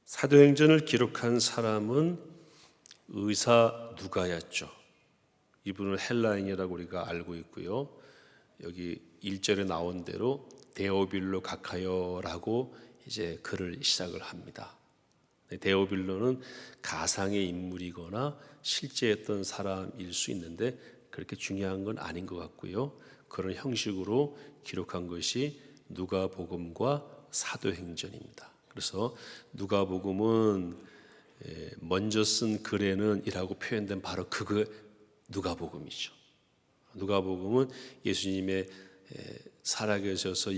사도행전을 기록한 사람은 의사 누가였죠. 이분을 헬라인이라고 우리가 알고 있고요. 여기 1절에 나온 대로 데오빌로 가카요라고 이제 글을 시작을 합니다. 데오빌로는 가상의 인물이거나 실제였던 사람일 수 있는데 그렇게 중요한 건 아닌 것 같고요. 그런 형식으로 기록한 것이 누가복음과 사도행전입니다. 그래서 누가복음은 먼저 쓴 글에는 이라고 표현된 바로 그거 누가복음이죠. 누가복음은 예수님의 살아계셔서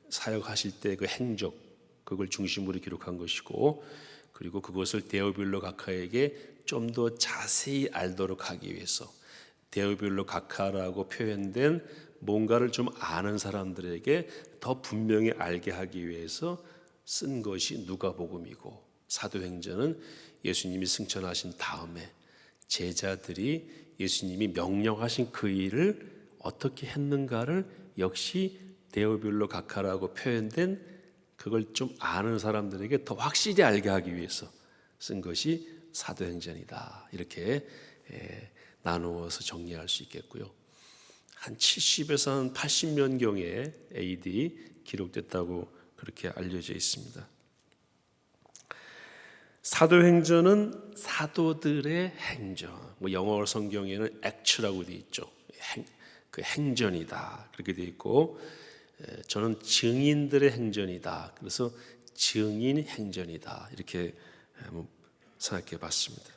사역하실 때 그 행적 그걸 중심으로 기록한 것이고, 그리고 그것을 데오빌로 가카에게 좀 더 자세히 알도록 하기 위해서 데오빌로 가카라고 표현된 뭔가를 좀 아는 사람들에게 더 분명히 알게 하기 위해서 쓴 것이 누가복음이고, 사도행전은 예수님이 승천하신 다음에 제자들이 예수님이 명령하신 그 일을 어떻게 했는가를 역시 데오빌로 가카라고 표현된 그걸 좀 아는 사람들에게 더 확실히 알게 하기 위해서 쓴 것이 사도행전이다. 이렇게 나누어서 정리할 수 있겠고요. 한 70에서 한 80년경에 AD 기록됐다고 그렇게 알려져 있습니다. 사도행전은 사도들의 행전, 영어 성경에는 act라고 되어 있죠. 그 행전이다 그렇게 되어 있고, 저는 증인들의 행전이다. 그래서 증인 행전이다 이렇게 생각해 봤습니다.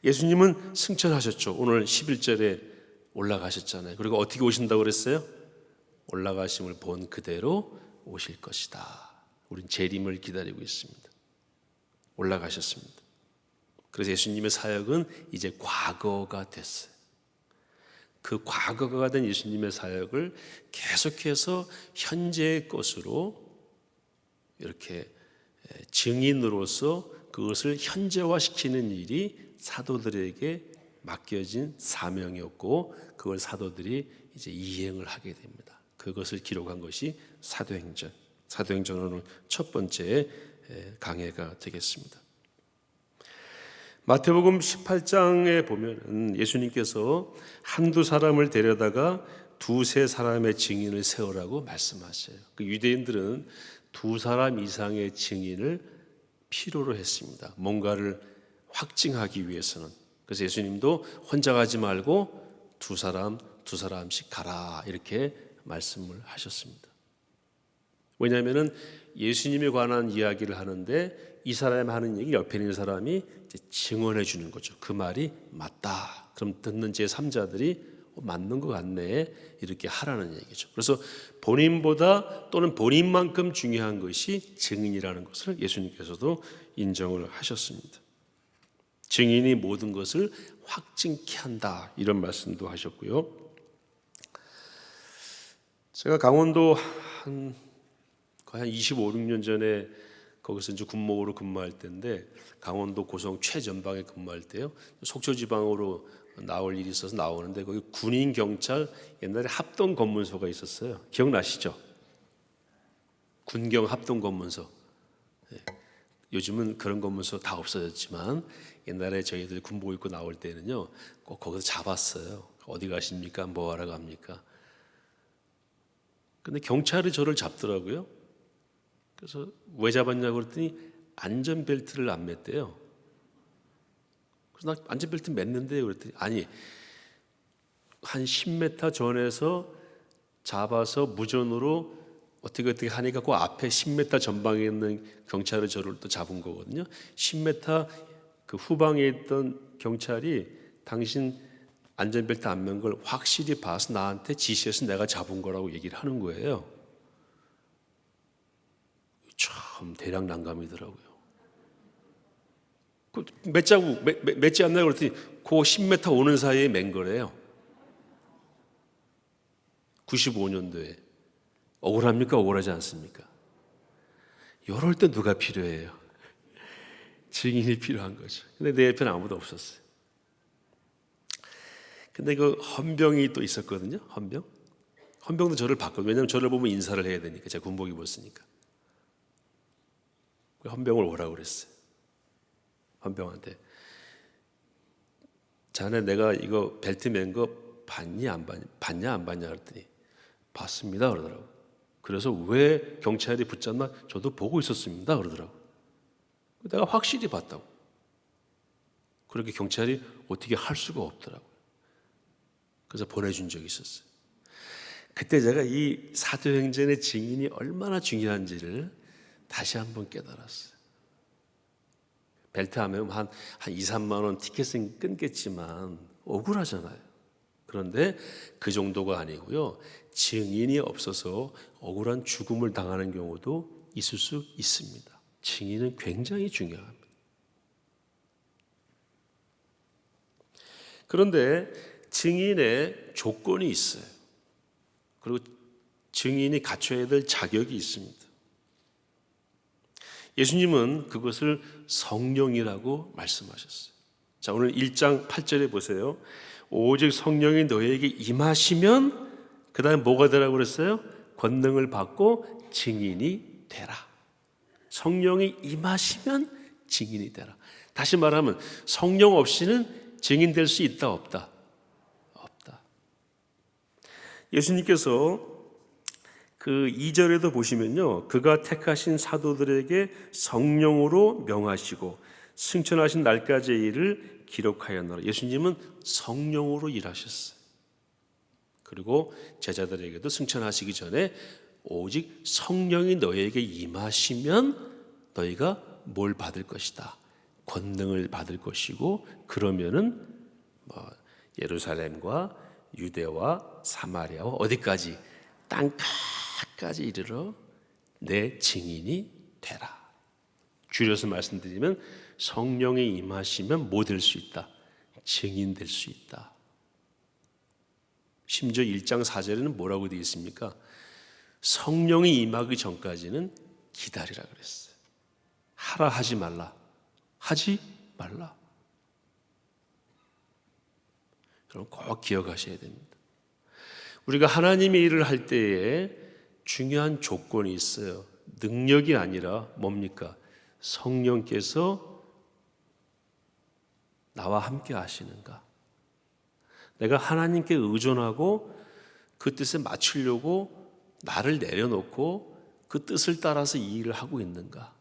예수님은 승천하셨죠. 오늘 11절에 올라가셨잖아요. 그리고 어떻게 오신다고 그랬어요? 올라가심을 본 그대로 오실 것이다. 우린 재림을 기다리고 있습니다. 올라가셨습니다. 그래서 예수님의 사역은 이제 과거가 됐어요. 그 과거가 된 예수님의 사역을 계속해서 현재의 것으로 이렇게 증인으로서 그것을 현재화시키는 일이 사도들에게 맡겨진 사명이었고, 그걸 사도들이 이제 이행을 하게 됩니다. 그것을 기록한 것이 사도행전. 사도행전은 오늘 첫 번째 강해가 되겠습니다. 마태복음 18장에 보면 예수님께서 한두 사람을 데려다가 두세 사람의 증인을 세우라고 말씀하셔요. 그 유대인들은 두 사람 이상의 증인을 필요로 했습니다. 뭔가를 확증하기 위해서는. 그래서 예수님도 혼자 가지 말고 두 사람씩 가라 이렇게 말씀을 하셨습니다. 왜냐하면 예수님에 관한 이야기를 하는데 이 사람이 하는 얘기 옆에 있는 사람이 이제 증언해 주는 거죠. 그 말이 맞다. 그럼 듣는 제3자들이 맞는 것 같네 이렇게 하라는 얘기죠. 그래서 본인보다 또는 본인만큼 중요한 것이 증인이라는 것을 예수님께서도 인정을 하셨습니다. 증인이 모든 것을 확증케 한다 이런 말씀도 하셨고요. 제가 강원도 거의 한 25, 6년 전에 거기서 이제 군목으로 근무할 때인데, 강원도 고성 최전방에 근무할 때요, 속초 지방으로 나올 일이 있어서 나오는데 거기 군인 경찰 옛날에 합동 검문소가 있었어요. 기억나시죠? 군경 합동 검문소. 요즘은 그런 검문소 다 없어졌지만 옛날에 저희들 군복 입고 나올 때는요 꼭 거기서 잡았어요. 어디 가십니까? 뭐 하러 갑니까? 근데 경찰이 저를 잡더라고요. 그래서 왜 잡았냐고 그랬더니 안전벨트를 안 맸대요. 그래서 나 안전벨트 맸는데 그랬더니 아니 한 10m 전에서 잡아서 무전으로 어떻게 하니까 그 앞에 10m 전방에 있는 경찰이 저를 또 잡은 거거든요. 10m 그 후방에 있던 경찰이 당신 안전벨트 안 맨 걸 확실히 봐서 나한테 지시해서 내가 잡은 거라고 얘기를 하는 거예요. 참 대략 난감이더라고요. 맺지 않나요? 그랬더니 그 10m 오는 사이에 맨 거래요. 95년도에. 억울합니까? 억울하지 않습니까? 이럴 때 누가 필요해요? 증인이 필요한 거죠. 근데 내 옆에는 아무도 없었어요. 근데 그 헌병이 또 있었거든요. 헌병도 저를 봤거든요. 왜냐하면 저를 보면 인사를 해야 되니까. 제가 군복 입었으니까. 헌병을 오라고 그랬어요. 헌병한테 자네 내가 이거 벨트 맨 거 봤냐 안 봤냐 그랬더니 봤습니다 그러더라고. 그래서 왜 경찰이 붙잡나 저도 보고 있었습니다 그러더라고. 내가 확실히 봤다고. 그렇게 경찰이 어떻게 할 수가 없더라고요. 그래서 보내준 적이 있었어요. 그때 제가 이 사도행전의 증인이 얼마나 중요한지를 다시 한번 깨달았어요. 벨트 하면 한 2, 3만 원 티켓은 끊겠지만 억울하잖아요. 그런데 그 정도가 아니고요. 증인이 없어서 억울한 죽음을 당하는 경우도 있을 수 있습니다. 증인은 굉장히 중요합니다. 그런데 증인의 조건이 있어요. 그리고 증인이 갖춰야 될 자격이 있습니다. 예수님은 그것을 성령이라고 말씀하셨어요. 자, 오늘 1장 8절에 보세요. 오직 성령이 너희에게 임하시면 그 다음에 뭐가 되라고 그랬어요? 권능을 받고 증인이 되라. 성령이 임하시면 증인이 되라. 다시 말하면 성령 없이는 증인될 수 있다 없다? 없다. 예수님께서 그 2절에도 보시면요, 그가 택하신 사도들에게 성령으로 명하시고 승천하신 날까지의 일을 기록하였노라. 예수님은 성령으로 일하셨어요. 그리고 제자들에게도 승천하시기 전에 오직 성령이 너희에게 임하시면 너희가 뭘 받을 것이다. 권능을 받을 것이고, 그러면은 예루살렘과 유대와 사마리아와 어디까지? 땅끝까지 이르러 내 증인이 되라. 줄여서 말씀드리면 성령이 임하시면 뭐 될 수 있다? 증인 될 수 있다. 심지어 1장 4절에는 뭐라고 되어 있습니까? 성령이 임하기 전까지는 기다리라 그랬어요. 하라 하지 말라. 하지 말라. 여러분 꼭 기억하셔야 됩니다. 우리가 하나님의 일을 할 때에 중요한 조건이 있어요. 능력이 아니라 뭡니까? 성령께서 나와 함께 하시는가? 내가 하나님께 의존하고 그 뜻에 맞추려고 나를 내려놓고 그 뜻을 따라서 이 일을 하고 있는가?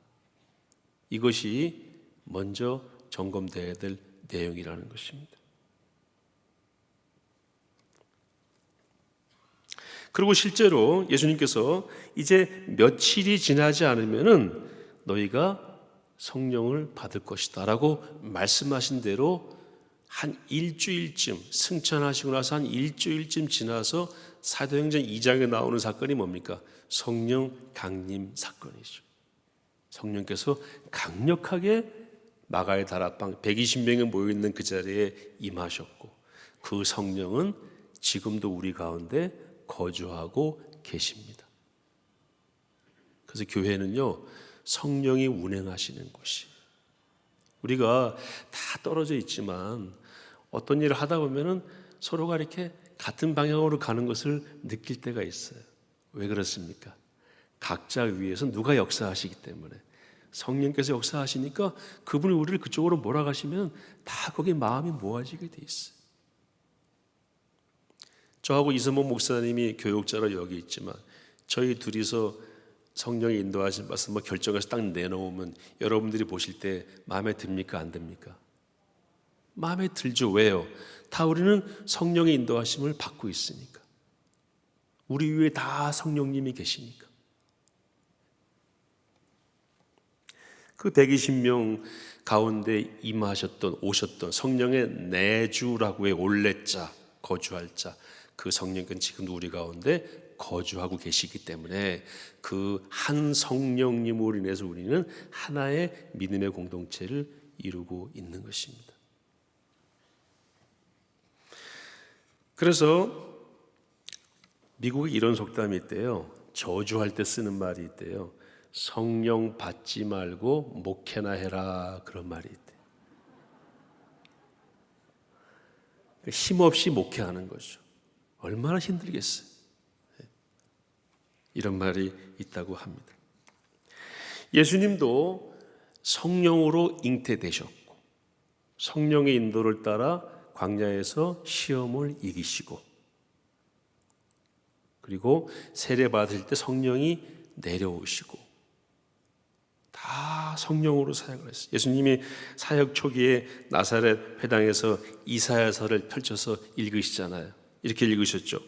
이것이 먼저 점검되어야 될 내용이라는 것입니다. 그리고 실제로 예수님께서 이제 며칠이 지나지 않으면은 너희가 성령을 받을 것이다 라고 말씀하신 대로 한 일주일쯤, 승천하시고 나서 한 일주일쯤 지나서 사도행전 2장에 나오는 사건이 뭡니까? 성령 강림 사건이죠. 성령께서 강력하게 마가의 다락방 120명이 모여있는 그 자리에 임하셨고, 그 성령은 지금도 우리 가운데 거주하고 계십니다. 그래서 교회는요, 성령이 운행하시는 곳이, 우리가 다 떨어져 있지만 어떤 일을 하다 보면은 서로가 이렇게 같은 방향으로 가는 것을 느낄 때가 있어요. 왜 그렇습니까? 각자 위에서 누가 역사하시기 때문에. 성령께서 역사하시니까 그분이 우리를 그쪽으로 몰아가시면 다 거기 마음이 모아지게 돼 있어요. 저하고 이선목 목사님이 교육자로 여기 있지만 저희 둘이서 성령이 인도하신 말씀 결정해서 딱 내놓으면 여러분들이 보실 때 마음에 듭니까? 안 듭니까? 마음에 들죠. 왜요? 다 우리는 성령의 인도하심을 받고 있으니까. 우리 위에 다 성령님이 계시니까. 그 120명 가운데 임하셨던, 오셨던 성령의 내주라고의 올레자, 거주할 자, 그 성령은 지금도 우리 가운데 거주하고 계시기 때문에 그 한 성령님으로 인해서 우리는 하나의 믿음의 공동체를 이루고 있는 것입니다. 그래서 미국에 이런 속담이 있대요. 저주할 때 쓰는 말이 있대요. 성령 받지 말고 목회나 해라, 그런 말이 있대요. 힘없이 목회하는 거죠. 얼마나 힘들겠어요. 이런 말이 있다고 합니다. 예수님도 성령으로 잉태되셨고 성령의 인도를 따라 광야에서 시험을 이기시고 그리고 세례 받으실 때 성령이 내려오시고 다 성령으로 사역을 했어요. 예수님이 사역 초기에 나사렛 회당에서 이사야서를 펼쳐서 읽으시잖아요. 이렇게 읽으셨죠.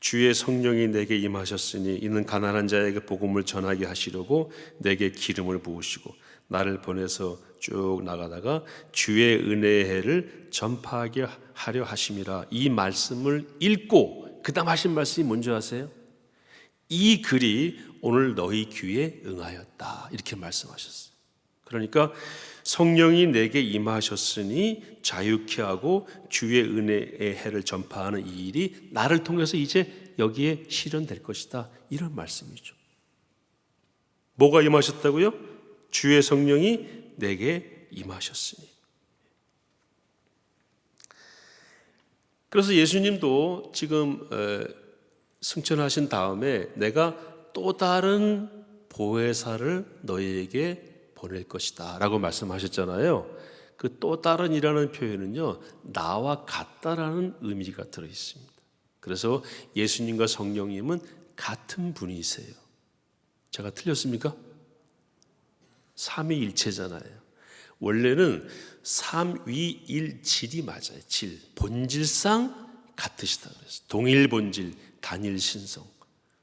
주의 성령이 내게 임하셨으니 이는 가난한 자에게 복음을 전하게 하시려고 내게 기름을 부으시고 나를 보내서 쭉 나가다가 주의 은혜의 해를 전파하게 하려 하심이라. 이 말씀을 읽고 그 다음 하신 말씀이 뭔지 아세요? 이 글이 오늘 너희 귀에 응하였다. 이렇게 말씀하셨어요. 그러니까 성령이 내게 임하셨으니 자유케 하고 주의 은혜의 해를 전파하는 이 일이 나를 통해서 이제 여기에 실현될 것이다. 이런 말씀이죠. 뭐가 임하셨다고요? 주의 성령이 내게 임하셨으니. 그래서 예수님도 지금 승천하신 다음에 내가 또 다른 보혜사를 너희에게 보낼 것이다 라고 말씀하셨잖아요. 그 또 다른이라는 표현은요, 나와 같다라는 의미가 들어있습니다. 그래서 예수님과 성령님은 같은 분이세요. 제가 틀렸습니까? 삼위일체잖아요. 원래는 삼위일질이 맞아요. 질, 본질상 같으시다 그랬어요. 동일 본질, 단일 신성.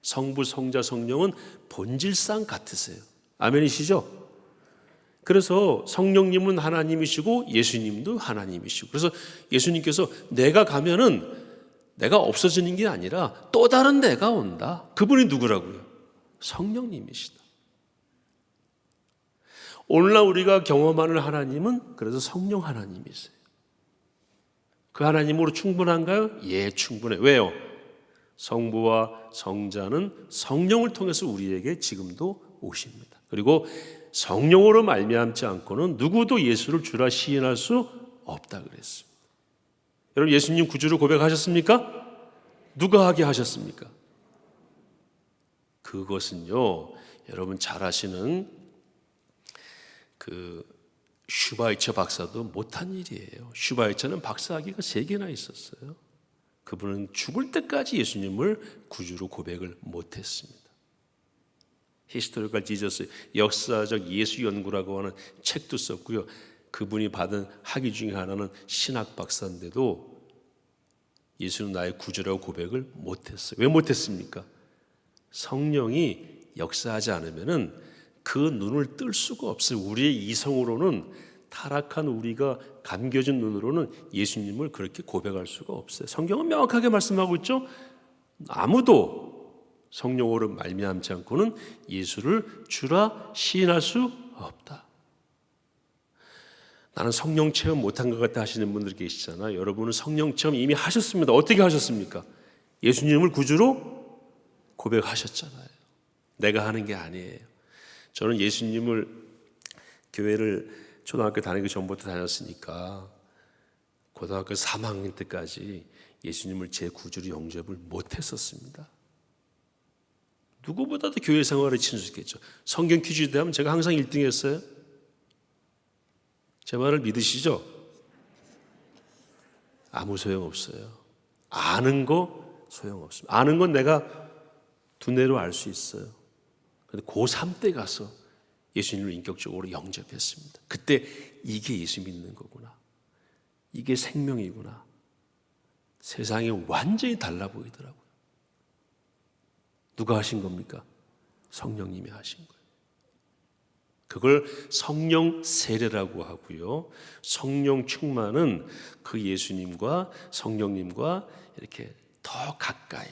성부, 성자, 성령은 본질상 같으세요. 아멘이시죠? 그래서 성령님은 하나님이시고 예수님도 하나님이시고, 그래서 예수님께서 내가 가면은 내가 없어지는 게 아니라 또 다른 내가 온다. 그분이 누구라고요? 성령님이시다. 오늘날 우리가 경험하는 하나님은 그래서 성령 하나님이세요. 그 하나님으로 충분한가요? 예, 충분해요. 왜요? 성부와 성자는 성령을 통해서 우리에게 지금도 오십니다. 그리고 성령으로 말미암지 않고는 누구도 예수를 주라 시인할 수 없다 그랬습니다. 여러분, 예수님 구주를 고백하셨습니까? 누가 하게 하셨습니까? 그것은요, 여러분 잘 아시는 그 슈바이처 박사도 못한 일이에요. 슈바이처는 박사학위가 3개나 있었어요. 그분은 죽을 때까지 예수님을 구주로 고백을 못했습니다. 히스토리컬 지저스, 역사적 예수 연구라고 하는 책도 썼고요. 그분이 받은 학위 중에 하나는 신학 박사인데도 예수는 나의 구주라고 고백을 못했어요. 왜 못했습니까? 성령이 역사하지 않으면은 그 눈을 뜰 수가 없어요. 우리의 이성으로는, 타락한 우리가 감겨진 눈으로는 예수님을 그렇게 고백할 수가 없어요. 성경은 명확하게 말씀하고 있죠. 아무도 성령으로 말미암지 않고는 예수를 주라 시인할 수 없다. 나는 성령 체험 못한 것 같다 하시는 분들 계시잖아요. 여러분은 성령 체험 이미 하셨습니다. 어떻게 하셨습니까? 예수님을 구주로 고백하셨잖아요. 내가 하는 게 아니에요. 저는 예수님을, 교회를 초등학교 다니기 전부터 다녔으니까 고등학교 3학년 때까지 예수님을 제 구주로 영접을 못했었습니다. 누구보다도 교회 생활에 친숙했죠. 성경 퀴즈 대하면 제가 항상 1등 했어요. 제 말을 믿으시죠? 아무 소용없어요. 아는 거 소용없습니다. 아는 건 내가 두뇌로 알 수 있어요. 그런데 고3 때 가서 예수님을 인격적으로 영접했습니다. 그때 이게 예수 믿는 거구나. 이게 생명이구나. 세상이 완전히 달라 보이더라고요. 누가 하신 겁니까? 성령님이 하신 거예요. 그걸 성령 세례라고 하고요. 성령 충만은 그 예수님과 성령님과 이렇게 더 가까이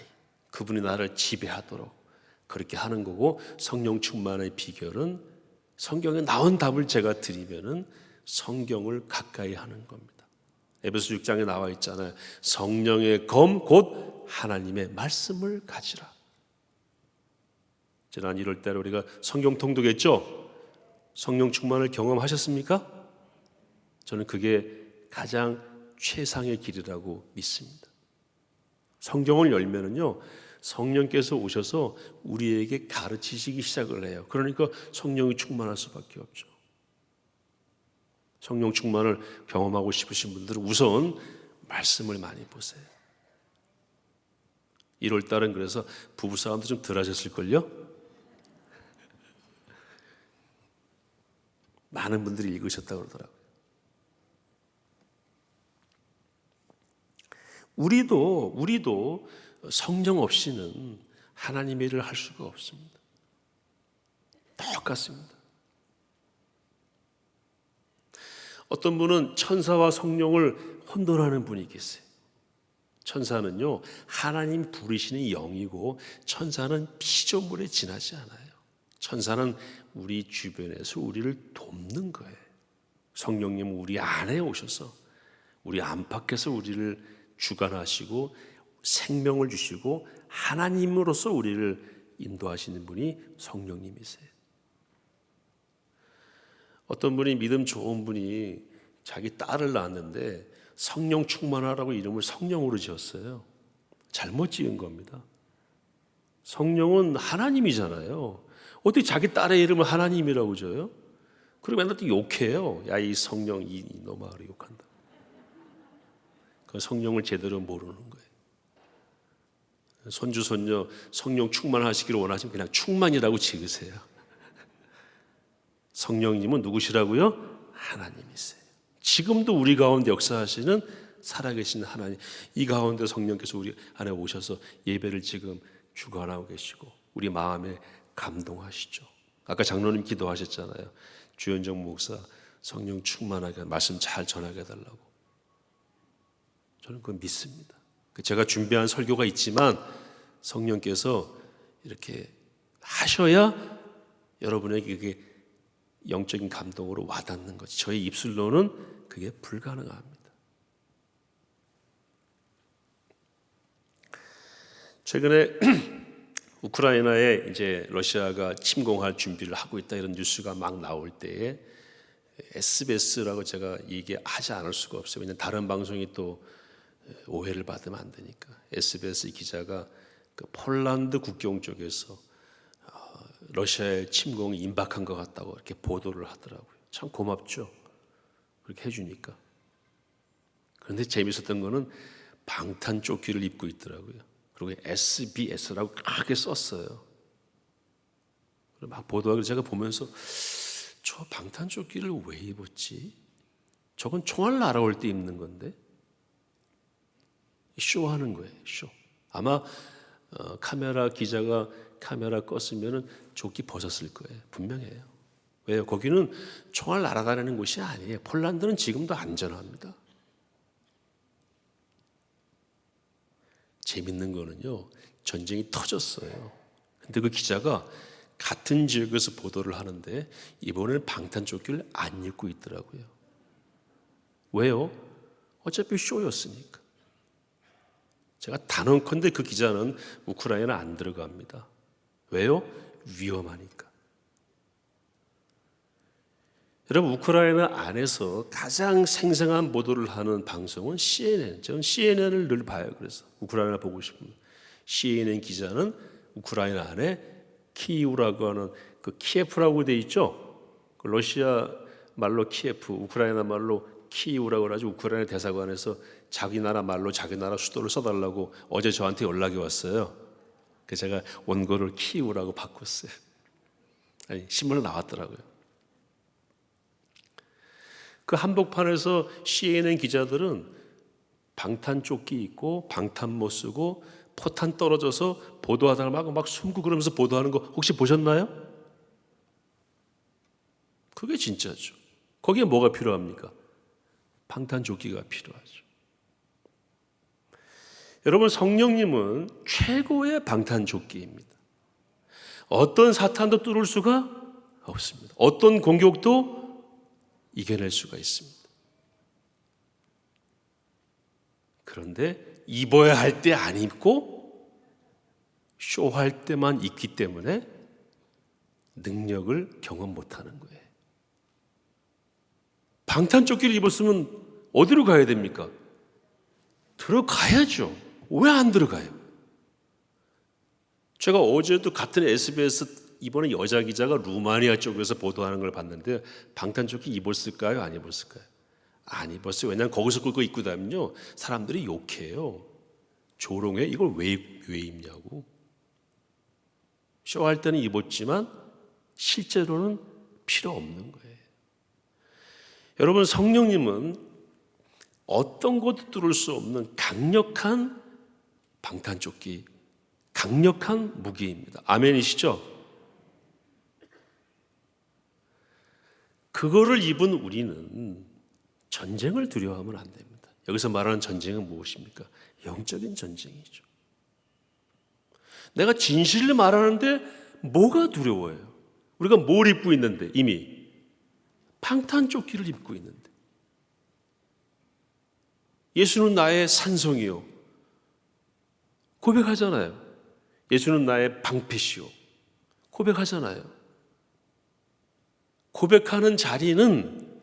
그분이 나를 지배하도록 그렇게 하는 거고, 성령 충만의 비결은 성경에 나온 답을 제가 드리면은 성경을 가까이 하는 겁니다. 에베소 6장에 나와 있잖아요. 성령의 검 곧 하나님의 말씀을 가지라. 지난 1월 달에 우리가 성경 통독했죠? 성령 충만을 경험하셨습니까? 저는 그게 가장 최상의 길이라고 믿습니다. 성경을 열면은요, 성령께서 오셔서 우리에게 가르치시기 시작을 해요. 그러니까 성령이 충만할 수밖에 없죠. 성령 충만을 경험하고 싶으신 분들은 우선 말씀을 많이 보세요. 1월 달은 그래서 부부싸움도 좀 덜 하셨을걸요? 많은 분들이 읽으셨다고 그러더라고요. 우리도 성령 없이는 하나님의 일을 할 수가 없습니다. 똑같습니다. 어떤 분은 천사와 성령을 혼돈하는 분이 계세요. 천사는요, 하나님 부르시는 영이고 천사는 피조물에 지나지 않아요. 천사는 우리 주변에서 우리를 돕는 거예요. 성령님은 우리 안에 오셔서 우리 안팎에서 우리를 주관하시고 생명을 주시고 하나님으로서 우리를 인도하시는 분이 성령님이세요. 어떤 분이 믿음 좋은 분이 자기 딸을 낳았는데 성령 충만하라고 이름을 성령으로 지었어요. 잘못 지은 겁니다. 성령은 하나님이잖아요. 어떻게 자기 딸의 이름을 하나님이라고 줘요? 그리고 맨날 또 욕해요. 야, 이 성령 이놈아, 그래 욕한다. 그 성령을 제대로 모르는 거예요. 손주 손녀 성령 충만하시기를 원하시면 그냥 충만이라고 지으세요. 성령님은 누구시라고요? 하나님이세요. 지금도 우리 가운데 역사하시는 살아계신 하나님, 이 가운데 성령께서 우리 안에 오셔서 예배를 지금 주관하고 계시고 우리 마음에 감동하시죠. 아까 장로님 기도하셨잖아요. 주현정 목사 성령 충만하게 말씀 잘 전하게 해달라고. 저는 그건 믿습니다. 제가 준비한 설교가 있지만 성령께서 이렇게 하셔야 여러분에게 그게 영적인 감동으로 와닿는 거지. 저희 입술로는 그게 불가능합니다. 최근에 우크라이나에 이제 러시아가 침공할 준비를 하고 있다 이런 뉴스가 막 나올 때에 SBS라고 제가 얘기하지 않을 수가 없어요. 왜냐하면 다른 방송이 또 오해를 받으면 안 되니까. SBS 기자가 그 폴란드 국경 쪽에서 러시아의 침공이 임박한 것 같다고 이렇게 보도를 하더라고요. 참 고맙죠. 그렇게 해주니까. 그런데 재밌었던 거는 방탄조끼를 입고 있더라고요. 그리고 SBS라고 크게 썼어요. 막 보도하고 제가 보면서 저 방탄조끼를 왜 입었지? 저건 총알 날아올 때 입는 건데. 쇼하는 거예요. 쇼. 아마 카메라 기자가 카메라 껐으면 조끼 벗었을 거예요. 분명해요. 왜요? 거기는 총알 날아다니는 곳이 아니에요. 폴란드는 지금도 안전합니다. 재밌는 거는요, 전쟁이 터졌어요. 근데 그 기자가 같은 지역에서 보도를 하는데 이번에는 방탄조끼를 안 입고 있더라고요. 왜요? 어차피 쇼였으니까. 제가 단언컨대 그 기자는 우크라이나 안 들어갑니다. 왜요? 위험하니까. 여러분, 우크라이나 안에서 가장 생생한 보도를 하는 방송은 CNN. 저는 CNN을 늘 봐요. 그래서 우크라이나 보고 싶으면 CNN 기자는 우크라이나 안에 키이우라고 하는 그 키예프라고 돼 있죠. 그 러시아 말로 키예프, 우크라이나 말로 키이우라고 하죠. 우크라이나 대사관에서 자기 나라 말로 자기 나라 수도를 써달라고 어제 저한테 연락이 왔어요. 그래서 제가 원고를 키이우라고 바꿨어요. 아니, 신문에 나왔더라고요. 그 한복판에서 CNN 기자들은 방탄조끼 입고 방탄모 쓰고 포탄 떨어져서 보도하다가 막 숨고 그러면서 보도하는 거 혹시 보셨나요? 그게 진짜죠. 거기에 뭐가 필요합니까? 방탄조끼가 필요하죠. 여러분, 성령님은 최고의 방탄조끼입니다. 어떤 사탄도 뚫을 수가 없습니다. 어떤 공격도 이겨낼 수가 있습니다. 그런데 입어야 할 때 안 입고 쇼할 때만 입기 때문에 능력을 경험 못하는 거예요. 방탄조끼를 입었으면 어디로 가야 됩니까? 들어가야죠. 왜 안 들어가요? 제가 어제도 같은 SBS 이번에 여자 기자가 루마니아 쪽에서 보도하는 걸 봤는데 방탄조끼 입었을까요? 안 입었을까요? 안 입었어요. 왜냐하면 거기서 그거 입고 다니면요 사람들이 욕해요. 조롱해. 이걸 왜 입냐고. 쇼할 때는 입었지만 실제로는 필요 없는 거예요. 여러분, 성령님은 어떤 것도 뚫을 수 없는 강력한 방탄조끼, 강력한 무기입니다. 아멘이시죠? 그거를 입은 우리는 전쟁을 두려워하면 안 됩니다. 여기서 말하는 전쟁은 무엇입니까? 영적인 전쟁이죠. 내가 진실을 말하는데 뭐가 두려워요? 우리가 뭘 입고 있는데 이미 방탄조끼를 입고 있는데 예수는 나의 산성이요 고백하잖아요. 예수는 나의 방패시요 고백하잖아요. 고백하는 자리는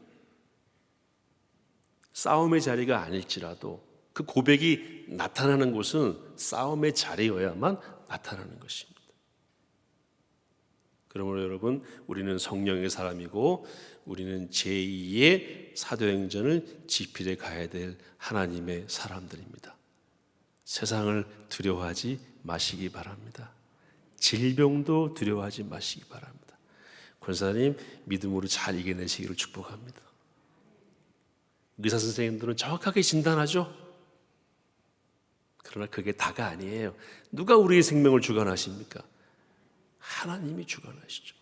싸움의 자리가 아닐지라도 그 고백이 나타나는 곳은 싸움의 자리여야만 나타나는 것입니다. 그러므로 여러분, 우리는 성령의 사람이고 우리는 제2의 사도행전을 지필해 가야 될 하나님의 사람들입니다. 세상을 두려워하지 마시기 바랍니다. 질병도 두려워하지 마시기 바랍니다. 권사님, 믿음으로 잘 이겨내시기를 축복합니다. 의사 선생님들은 정확하게 진단하죠. 그러나 그게 다가 아니에요. 누가 우리의 생명을 주관하십니까? 하나님이 주관하시죠.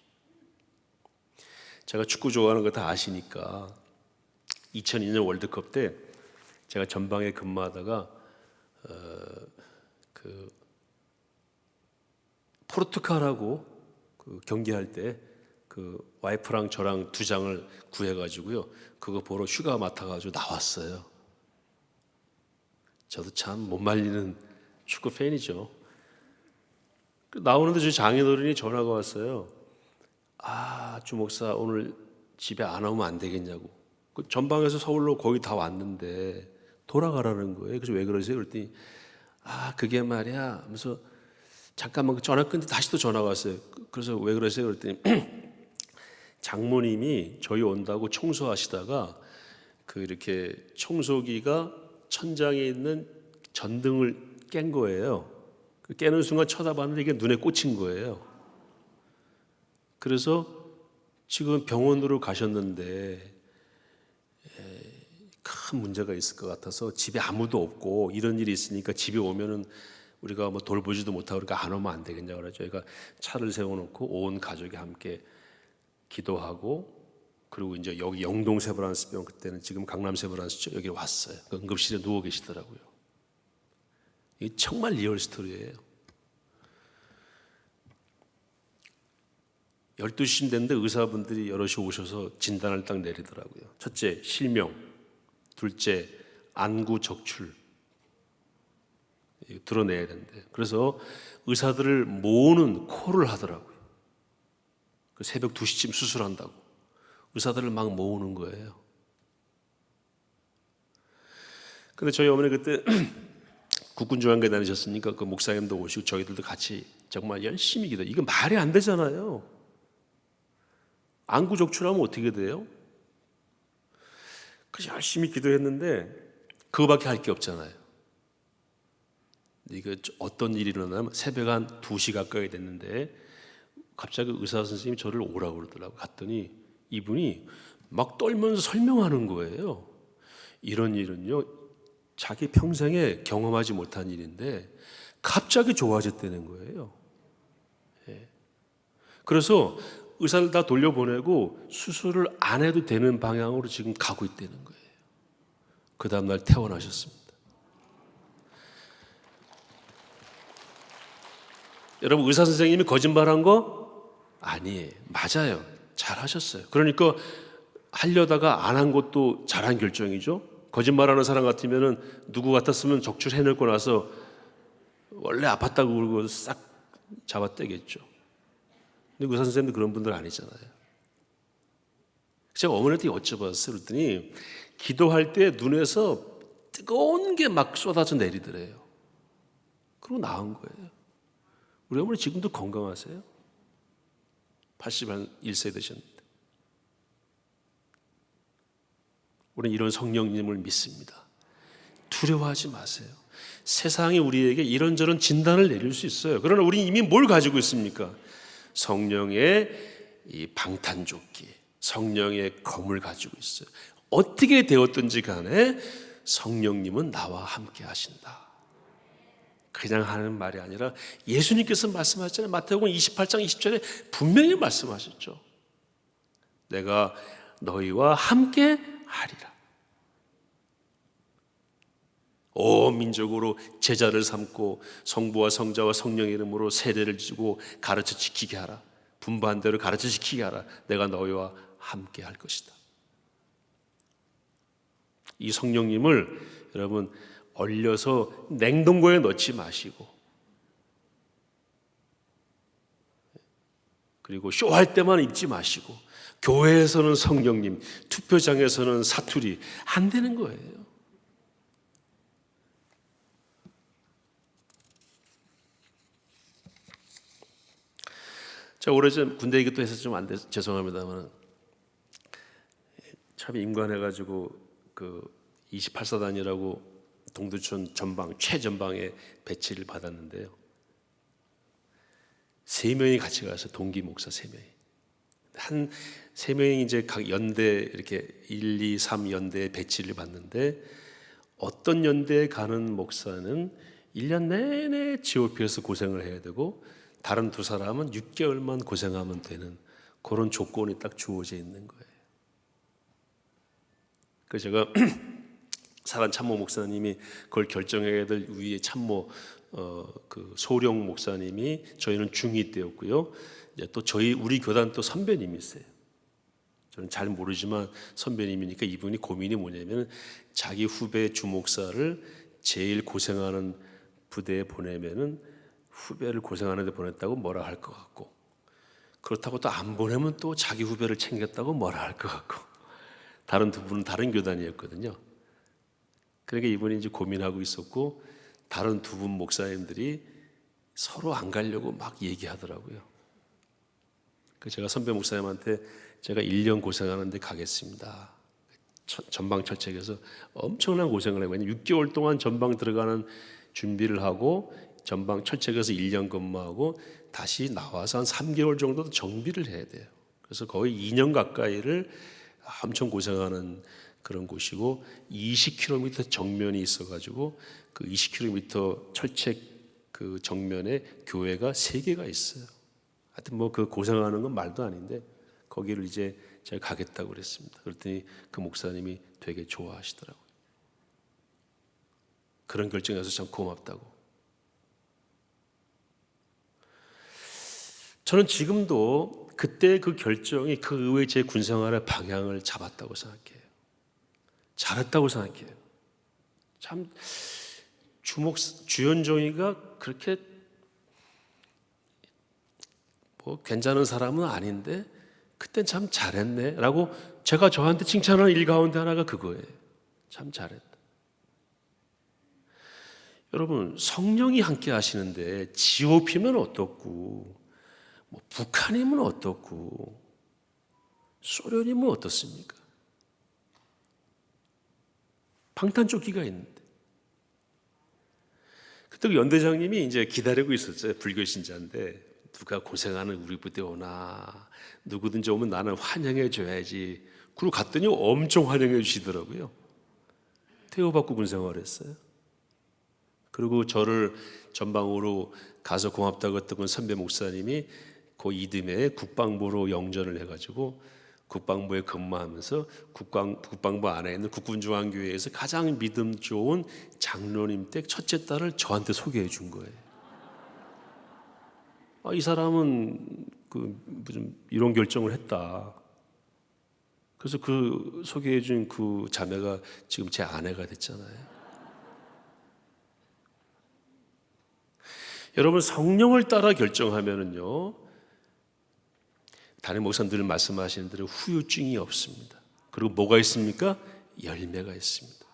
제가 축구 좋아하는 거 다 아시니까 2002년 월드컵 때 제가 전방에 근무하다가 포르투갈하고 경기할 때 와이프랑 저랑 2장을 구해가지고요 그거 보러 휴가 맡아가지고 나왔어요. 저도 참 못 말리는 축구 팬이죠. 나오는데 저희 장인어른이 전화가 왔어요. 주 목사 오늘 집에 안 오면 안 되겠냐고. 전방에서 서울로 거의 다 왔는데 돌아가라는 거예요. 그래서 왜 그러세요? 그랬더니 그게 말이야 하면서 잠깐만 전화 끊는데 다시 또 전화가 왔어요. 그래서 왜 그러세요? 그랬더니 장모님이 저희 온다고 청소하시다가 이렇게 청소기가 천장에 있는 전등을 깬 거예요. 깨는 순간 쳐다봤는데 이게 눈에 꽂힌 거예요. 그래서 지금 병원으로 가셨는데 큰 문제가 있을 것 같아서 집에 아무도 없고 이런 일이 있으니까 집에 오면은 우리가 뭐 돌보지도 못하고 그러니까 안 오면 안 되겠냐고 그래서 저희가 차를 세워놓고 온 가족이 함께 기도하고 그리고 이제 여기 영동 세브란스병 그때는 지금 강남 세브란스죠 여기 왔어요. 응급실에 누워 계시더라고요. 이게 정말 리얼 스토리예요. 12시쯤 됐는데 의사분들이 여럿이 오셔서 진단을 딱 내리더라고요. 첫째, 실명. 둘째, 안구 적출. 드러내야 된대. 그래서 의사들을 모으는 콜을 하더라고요. 새벽 2시쯤 수술한다고. 의사들을 막 모으는 거예요. 근데 저희 어머니 그때 국군중앙교회 다니셨으니까 그 목사님도 오시고 저희들도 같이 정말 열심히 기도. 이거 말이 안 되잖아요. 안구 적출하면 어떻게 돼요? 그래서 열심히 기도했는데 그거밖에 할 게 없잖아요. 이거 어떤 일이 일어나면 새벽 한 2시 가까이 됐는데 갑자기 의사 선생님이 저를 오라고 그러더라고요. 갔더니 이분이 막 떨면서 설명하는 거예요. 이런 일은요 자기 평생에 경험하지 못한 일인데 갑자기 좋아졌다는 거예요. 그래서 의사를 다 돌려보내고 수술을 안 해도 되는 방향으로 지금 가고 있다는 거예요. 그 다음날 퇴원하셨습니다. 여러분, 의사 선생님이 거짓말한 거 아니에요. 맞아요. 잘하셨어요. 그러니까 하려다가 안 한 것도 잘한 결정이죠. 거짓말하는 사람 같으면은 누구 같았으면 적출해놓고 나서 원래 아팠다고 그러고 싹 잡아떼겠죠. 근데 의사 선생님도 그런 분들 아니잖아요. 제가 어머니한테 여쭤봤어요. 그랬더니 기도할 때 눈에서 뜨거운 게 막 쏟아져 내리더래요. 그러고 나은 거예요. 우리 어머니 지금도 건강하세요. 81세 되셨는데. 우리는 이런 성령님을 믿습니다. 두려워하지 마세요. 세상이 우리에게 이런저런 진단을 내릴 수 있어요. 그러나 우리는 이미 뭘 가지고 있습니까? 성령의 이 방탄조끼, 성령의 검을 가지고 있어요. 어떻게 되었든지 간에 성령님은 나와 함께 하신다. 그냥 하는 말이 아니라 예수님께서 말씀하셨잖아요. 마태복음 28장 20절에 분명히 말씀하셨죠. 내가 너희와 함께 하리라. 온 민족으로 제자를 삼고 성부와 성자와 성령의 이름으로 세례를 주고 가르쳐 지키게 하라. 분부한 대로 가르쳐 지키게 하라. 내가 너희와 함께 할 것이다. 이 성령님을 여러분 얼려서 냉동고에 넣지 마시고, 그리고 쇼할 때만 입지 마시고, 교회에서는 성령님, 투표장에서는 사투리 안 되는 거예요. 제가 오래전 군대 얘기도 해서 좀 안 돼서 죄송합니다만, 참 임관해가지고 그 28사단이라고 동두천 전방 최전방에 배치를 받았는데요. 3명이 같이 가서 동기 목사 3명이 한 3명이 이제 각 연대 이렇게 1, 2, 3 연대에 배치를 받는데, 어떤 연대에 가는 목사는 1년 내내 GOP에서 고생을 해야 되고 다른 2사람은 6개월만 고생하면 되는 그런 조건이 딱 주어져 있는 거예요. 그래서 제가 사란 참모 목사님이 그걸 결정해야 될 위에 참모 그 소령 목사님이, 저희는 중2 때였고요. 또 우리 교단 또 선배님이세요. 저는 잘 모르지만 선배님이니까 이분이 고민이 뭐냐면, 자기 후배 주목사를 제일 고생하는 부대에 보내면은 후배를 고생하는 데 보냈다고 뭐라 할 것 같고, 그렇다고 또 안 보내면 또 자기 후배를 챙겼다고 뭐라 할 것 같고, 다른 두 분은 다른 교단이었거든요. 그러니까 이분이 이제 고민하고 있었고, 다른 2분 목사님들이 서로 안 가려고 막 얘기하더라고요. 그래서 제가 선배 목사님한테 제가 1년 고생하는데 가겠습니다. 전방 철책에서 엄청난 고생을 해요. 왜냐면 6개월 동안 전방 들어가는 준비를 하고 전방 철책에서 1년 근무하고 다시 나와서 한 3개월 정도 정비를 해야 돼요. 그래서 거의 2년 가까이를 엄청 고생하는 그런 곳이고, 20km 정면이 있어가지고 그 20km 철책 그 정면에 교회가 3개가 있어요. 하여튼 뭐 그 고생하는 건 말도 아닌데 거기를 이제 제가 가겠다고 그랬습니다. 그랬더니 그 목사님이 되게 좋아하시더라고요. 그런 결정에서 참 고맙다고. 저는 지금도 그때 그 결정이 그 의회 제 군생활의 방향을 잡았다고 생각해요. 잘했다고 생각해요. 참 주연종이가 그렇게 뭐 괜찮은 사람은 아닌데 그땐 참 잘했네 라고 제가 저한테 칭찬하는 일 가운데 하나가 그거예요. 참 잘했다. 여러분, 성령이 함께 하시는데 GOP면 어떻고, 뭐 북한이면 어떻고, 소련이면 어떻습니까? 방탄조끼가 있는데. 그때 그 연대장님이 이제 기다리고 있었어요. 불교 신자인데 누가 고생하는 우리 부대 오나, 누구든지 오면 나는 환영해 줘야지. 그리고 갔더니 엄청 환영해 주시더라고요. 대우받고 군생활을 했어요. 그리고 저를 전방으로 가서 고맙다고 했던 선배 목사님이 그 이듬해에 국방부로 영전을 해가지고 국방부에 근무하면서 국방부 안에 있는 국군중앙교회에서 가장 믿음 좋은 장로님 댁 첫째 딸을 저한테 소개해 준 거예요. 이 사람은 그 무슨 이런 결정을 했다. 그래서 그 소개해 준 그 자매가 지금 제 아내가 됐잖아요. 여러분, 성령을 따라 결정하면은요, 다른 목사님들 말씀하시는 대로 후유증이 없습니다. 그리고 뭐가 있습니까? 열매가 있습니다.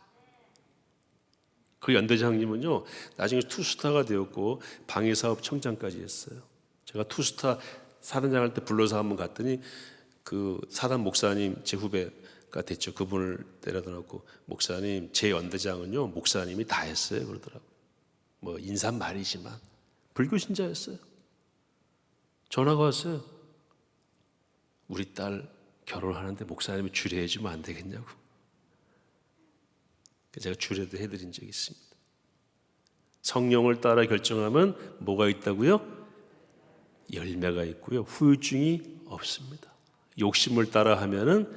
그 연대장님은요, 나중에 투스타가 되었고 방위사업 청장까지 했어요. 제가 투스타 사단장 할 때 불러서 한번 갔더니 그 사단 목사님, 제 후배가 됐죠. 그분을 데려다 놓고, 목사님, 제 연대장은요 목사님이 다 했어요 그러더라고요. 뭐 인사말이지만 불교 신자였어요. 전화가 왔어요. 우리 딸 결혼하는데 목사님이 주례해 주면 안 되겠냐고. 제가 주례도 해드린 적이 있습니다. 성령을 따라 결정하면 뭐가 있다고요? 열매가 있고요, 후유증이 없습니다. 욕심을 따라 하면은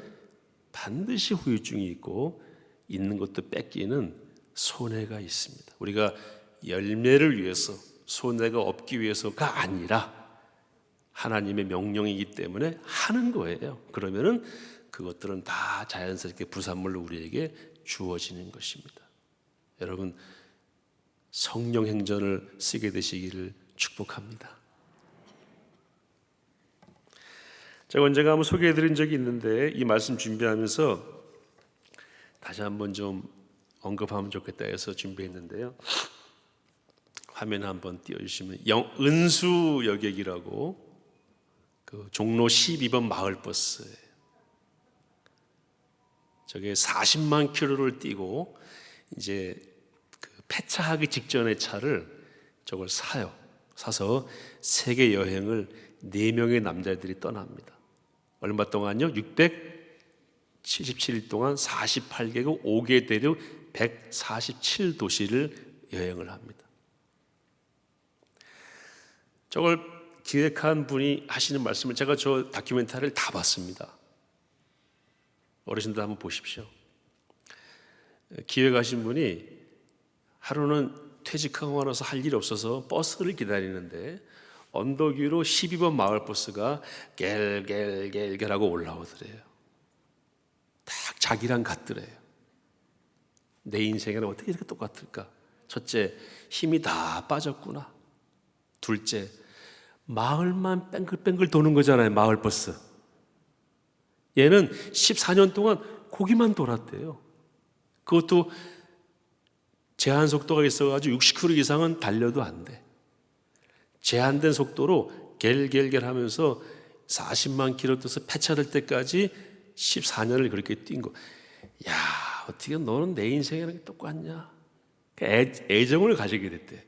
반드시 후유증이 있고, 있는 것도 뺏기는 손해가 있습니다. 우리가 열매를 위해서, 손해가 없기 위해서가 아니라 하나님의 명령이기 때문에 하는 거예요. 그러면은 그것들은 다 자연스럽게 부산물로 우리에게 주어지는 것입니다. 여러분, 성령 행전을 쓰게 되시기를 축복합니다. 제가 언젠가 한번 소개해드린 적이 있는데, 이 말씀 준비하면서 다시 한번 좀 언급하면 좋겠다 해서 준비했는데요. 화면 한번 띄워주시면, 은수 여객이라고 그 종로 12번 마을버스예요. 저게 40만 킬로를 뛰고 이제 그 폐차하기 직전의 차를 저걸 사요. 사서 세계 여행을 4명의 남자들이 떠납니다. 얼마 동안요? 677일 동안 48개국 5개 대륙 147도시를 여행을 합니다. 저걸 기획한 분이 하시는 말씀을, 제가 저 다큐멘터리를 다 봤습니다. 어르신들 한번 보십시오. 기획하신 분이 하루는 퇴직하고 나서 할 일이 없어서 버스를 기다리는데 언덕 위로 12번 마을버스가 겔겔겔겔하고 올라오더래요. 딱 자기랑 같더래요. 내 인생에는 어떻게 이렇게 똑같을까? 첫째, 힘이 다 빠졌구나. 둘째, 마을만 뺑글뺑글 도는 거잖아요, 마을버스. 얘는 14년 동안 거기만 돌았대요. 그것도 제한 속도가 있어가지고 60km 이상은 달려도 안 돼. 제한된 속도로 겔겔겔 하면서 40만 킬로 떠서 폐차될 때까지 14년을 그렇게 뛴 거. 야, 어떻게 너는 내 인생이랑 똑같냐? 애정을 가지게 됐대.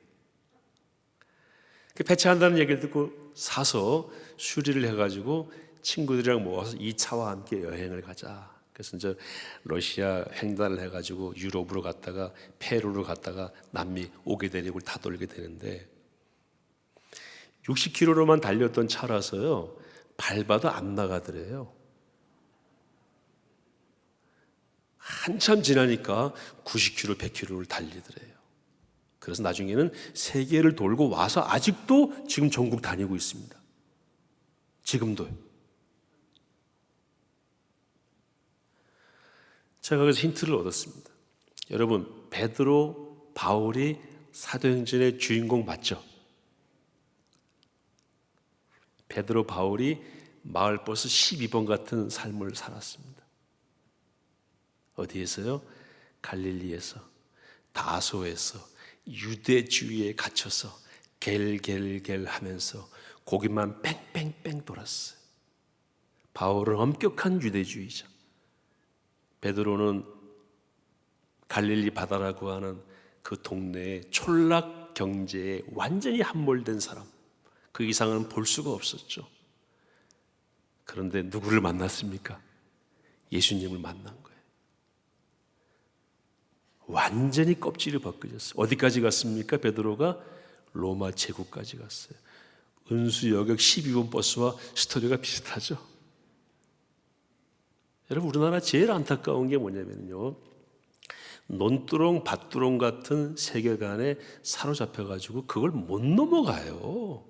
폐차한다는 얘기를 듣고 사서 수리를 해가지고 친구들이랑 모아서 이 차와 함께 여행을 가자. 그래서 이제 러시아 횡단을 해가지고 유럽으로 갔다가 페루로 갔다가 남미 5개 대륙을 다 돌게 되는데, 60km로만 달렸던 차라서요, 밟아도 안 나가더래요. 한참 지나니까 90km, 100km를 달리더래요. 그래서 나중에는 세계를 돌고 와서 아직도 지금 전국 다니고 있습니다. 지금도요. 제가 그래서 힌트를 얻었습니다. 여러분, 베드로, 바울이 사도행전의 주인공 맞죠? 베드로, 바울이 마을버스 12번 같은 삶을 살았습니다. 어디에서요? 갈릴리에서, 다소에서 유대주의에 갇혀서 겔겔겔 하면서 고기만 뺑뺑뺑 돌았어요. 바울은 엄격한 유대주의자, 베드로는 갈릴리 바다라고 하는 그 동네의 촌락 경제에 완전히 함몰된 사람, 그 이상은 볼 수가 없었죠. 그런데 누구를 만났습니까? 예수님을 만난 거예요. 완전히 껍질이 벗겨졌어요. 어디까지 갔습니까? 베드로가 로마 제국까지 갔어요. 은수 여객 12번 버스와 스토리가 비슷하죠. 여러분, 우리나라 제일 안타까운 게 뭐냐면요, 논두렁 밭두렁 같은 세계관에 사로잡혀가지고 그걸 못 넘어가요.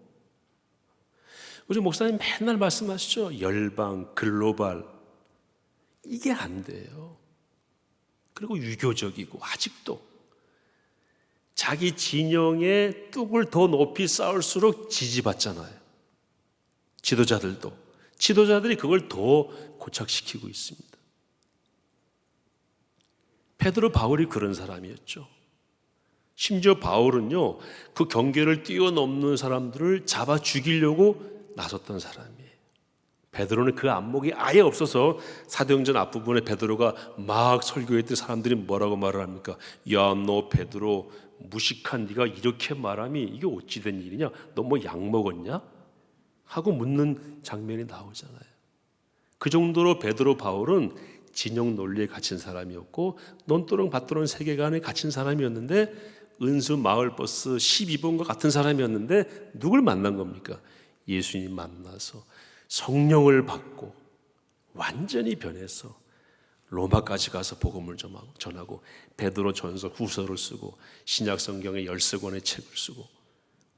우리 목사님 맨날 말씀하시죠. 열방, 글로벌. 이게 안 돼요. 그리고 유교적이고, 아직도 자기 진영의 뚝을 더 높이 쌓을수록 지지받잖아요. 지도자들이 그걸 더 고착시키고 있습니다. 베드로, 바울이 그런 사람이었죠. 심지어 바울은요, 그 경계를 뛰어넘는 사람들을 잡아 죽이려고 나섰던 사람이에요. 베드로는 그 안목이 아예 없어서 사도행전 앞부분에 베드로가 막 설교했던 사람들이 뭐라고 말을 합니까? 야, 너 베드로 무식한 네가 이렇게 말함이 이게 어찌 된 일이냐? 너 뭐 약 먹었냐? 하고 묻는 장면이 나오잖아요. 그 정도로 베드로 바울은 진영 논리에 갇힌 사람이었고 논두렁 밭두렁 세계관에 갇힌 사람이었는데 은수 마을버스 12번과 같은 사람이었는데 누굴 만난 겁니까? 예수님 만나서 성령을 받고 완전히 변해서 로마까지 가서 복음을 전하고 베드로 전서 후서를 쓰고 신약 성경의 13권의 책을 쓰고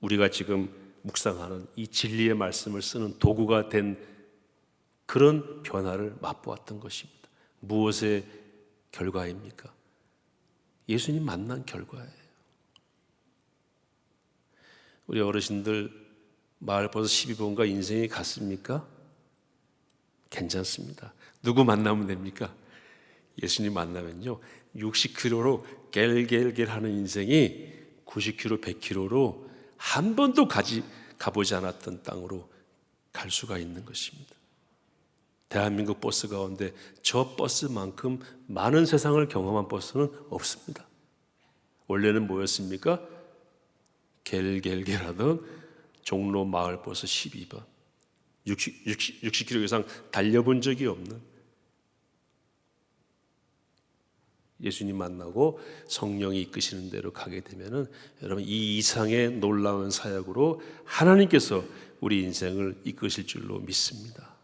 우리가 지금 묵상하는 이 진리의 말씀을 쓰는 도구가 된 그런 변화를 맛보았던 것입니다. 무엇의 결과입니까? 예수님 만난 결과예요. 우리 어르신들 마을버스 12번과 인생이 같습니까? 괜찮습니다. 누구 만나면 됩니까? 예수님 만나면요 60km로 겔겔겔 하는 인생이 90km, 100km로 한 번도 가보지 않았던 땅으로 갈 수가 있는 것입니다. 대한민국 버스 가운데 저 버스만큼 많은 세상을 경험한 버스는 없습니다. 원래는 뭐였습니까? 겔겔겔 하던 종로 마을버스 12번 60km 이상 달려본 적이 없는 예수님 만나고 성령이 이끄시는 대로 가게 되면은 여러분 이 이상의 놀라운 사역으로 하나님께서 우리 인생을 이끄실 줄로 믿습니다.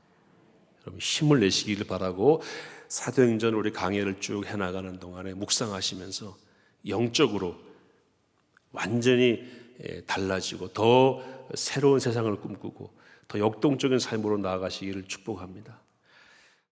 여러분 힘을 내시기를 바라고 사도행전 우리 강해를 쭉 해나가는 동안에 묵상하시면서 영적으로 완전히 달라지고 더 새로운 세상을 꿈꾸고 더 역동적인 삶으로 나아가시기를 축복합니다.